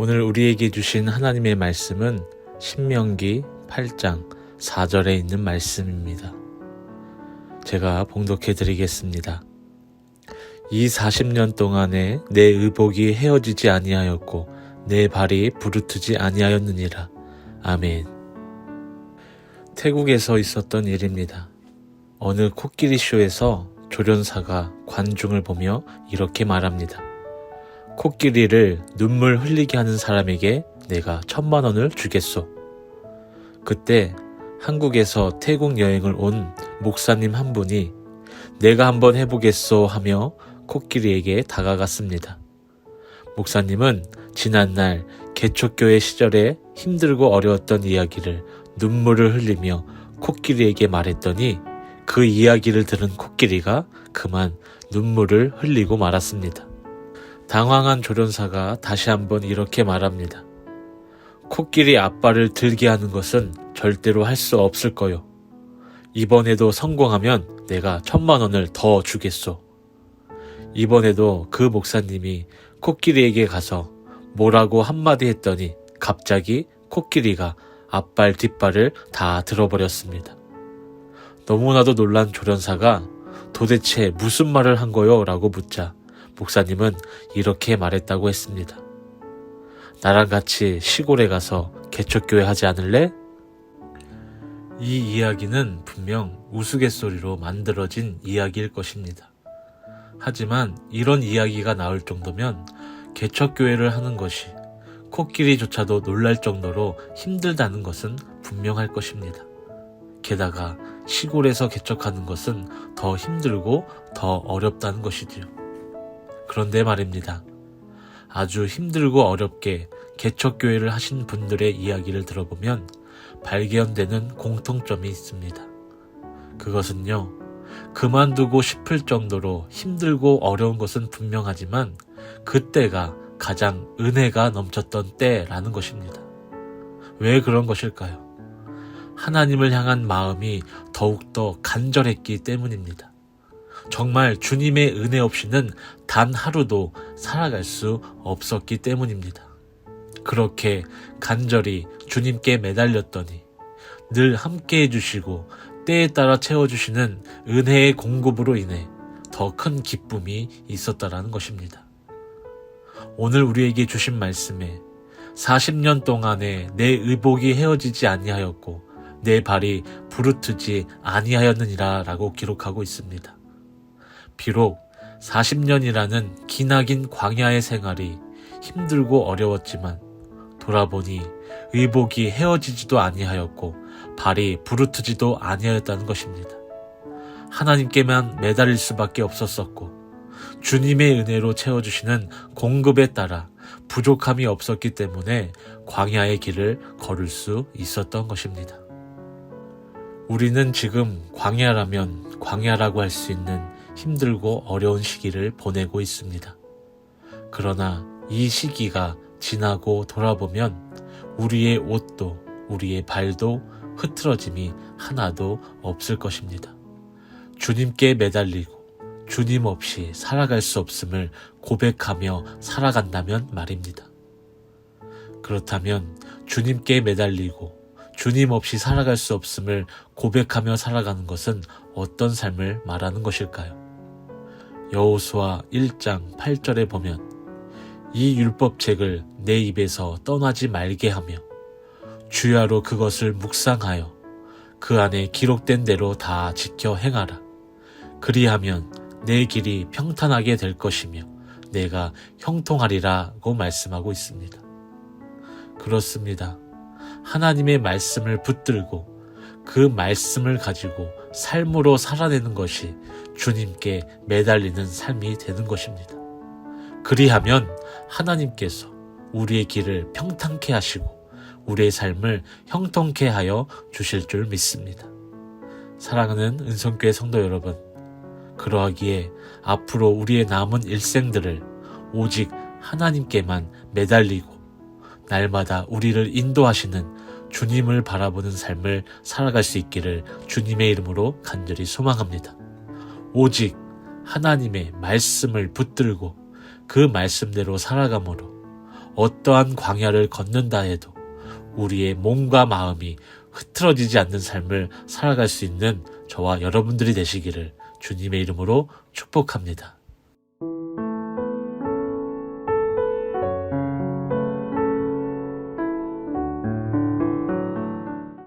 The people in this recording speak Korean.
오늘 우리에게 주신 하나님의 말씀은 신명기 8장 4절에 있는 말씀입니다. 제가 봉독해 드리겠습니다. 이 40년 동안에 내 의복이 헤어지지 아니하였고 내 발이 부르트지 아니하였느니라. 아멘. 태국에서 있었던 일입니다. 어느 코끼리 쇼에서 조련사가 관중을 보며 이렇게 말합니다. 코끼리를 눈물 흘리게 하는 사람에게 내가 1,000,000원을 주겠소. 그때 한국에서 태국 여행을 온 목사님 한 분이 내가 한번 해보겠소 하며 코끼리에게 다가갔습니다. 목사님은 지난날 개척교회 시절에 힘들고 어려웠던 이야기를 눈물을 흘리며 코끼리에게 말했더니 그 이야기를 들은 코끼리가 그만 눈물을 흘리고 말았습니다. 당황한 조련사가 다시 한번 이렇게 말합니다. 코끼리 아빠를 들게 하는 것은 절대로 할 수 없을 거요. 이번에도 성공하면 내가 1,000,000원을 더 주겠소. 이번에도 그 목사님이 코끼리에게 가서 뭐라고 한마디 했더니 갑자기 코끼리가 앞발 뒷발을 다 들어버렸습니다. 너무나도 놀란 조련사가 도대체 무슨 말을 한 거요? 라고 묻자 목사님은 이렇게 말했다고 했습니다. 나랑 같이 시골에 가서 개척교회 하지 않을래? 이 이야기는 분명 우스갯소리로 만들어진 이야기일 것입니다. 하지만 이런 이야기가 나올 정도면 개척교회를 하는 것이 코끼리조차도 놀랄 정도로 힘들다는 것은 분명할 것입니다. 게다가 시골에서 개척하는 것은 더 힘들고 더 어렵다는 것이지요. 그런데 말입니다. 아주 힘들고 어렵게 개척교회를 하신 분들의 이야기를 들어보면 발견되는 공통점이 있습니다. 그것은요, 그만두고 싶을 정도로 힘들고 어려운 것은 분명하지만 그때가 가장 은혜가 넘쳤던 때라는 것입니다. 왜 그런 것일까요? 하나님을 향한 마음이 더욱더 간절했기 때문입니다. 정말 주님의 은혜 없이는 단 하루도 살아갈 수 없었기 때문입니다. 그렇게 간절히 주님께 매달렸더니 늘 함께 해주시고 때에 따라 채워주시는 은혜의 공급으로 인해 더 큰 기쁨이 있었다라는 것입니다. 오늘 우리에게 주신 말씀에 40년 동안에 내 의복이 헤어지지 아니하였고 내 발이 부르트지 아니하였느니라 라고 기록하고 있습니다. 비록 40년이라는 기나긴 광야의 생활이 힘들고 어려웠지만 돌아보니 의복이 헤어지지도 아니하였고 발이 부르트지도 아니하였다는 것입니다. 하나님께만 매달릴 수밖에 없었었고 주님의 은혜로 채워주시는 공급에 따라 부족함이 없었기 때문에 광야의 길을 걸을 수 있었던 것입니다. 우리는 지금 광야라면 광야라고 할 수 있는 힘들고 어려운 시기를 보내고 있습니다. 그러나 이 시기가 지나고 돌아보면 우리의 옷도 우리의 발도 흐트러짐이 하나도 없을 것입니다. 주님께 매달리고 주님 없이 살아갈 수 없음을 고백하며 살아간다면 말입니다. 그렇다면 주님께 매달리고 주님 없이 살아갈 수 없음을 고백하며 살아가는 것은 어떤 삶을 말하는 것일까요? 여호수아 1장 8절에 보면 이 율법책을 내 입에서 떠나지 말게 하며 주야로 그것을 묵상하여 그 안에 기록된 대로 다 지켜 행하라. 그리하면 내 길이 평탄하게 될 것이며 내가 형통하리라고 말씀하고 있습니다. 그렇습니다. 하나님의 말씀을 붙들고 그 말씀을 가지고 삶으로 살아내는 것이 주님께 매달리는 삶이 되는 것입니다. 그리하면 하나님께서 우리의 길을 평탄케 하시고 우리의 삶을 형통케 하여 주실 줄 믿습니다. 사랑하는 은성교회 성도 여러분, 그러하기에 앞으로 우리의 남은 일생들을 오직 하나님께만 매달리고 날마다 우리를 인도하시는 주님을 바라보는 삶을 살아갈 수 있기를 주님의 이름으로 간절히 소망합니다. 오직 하나님의 말씀을 붙들고 그 말씀대로 살아감으로 어떠한 광야를 걷는다 해도 우리의 몸과 마음이 흐트러지지 않는 삶을 살아갈 수 있는 저와 여러분들이 되시기를 주님의 이름으로 축복합니다.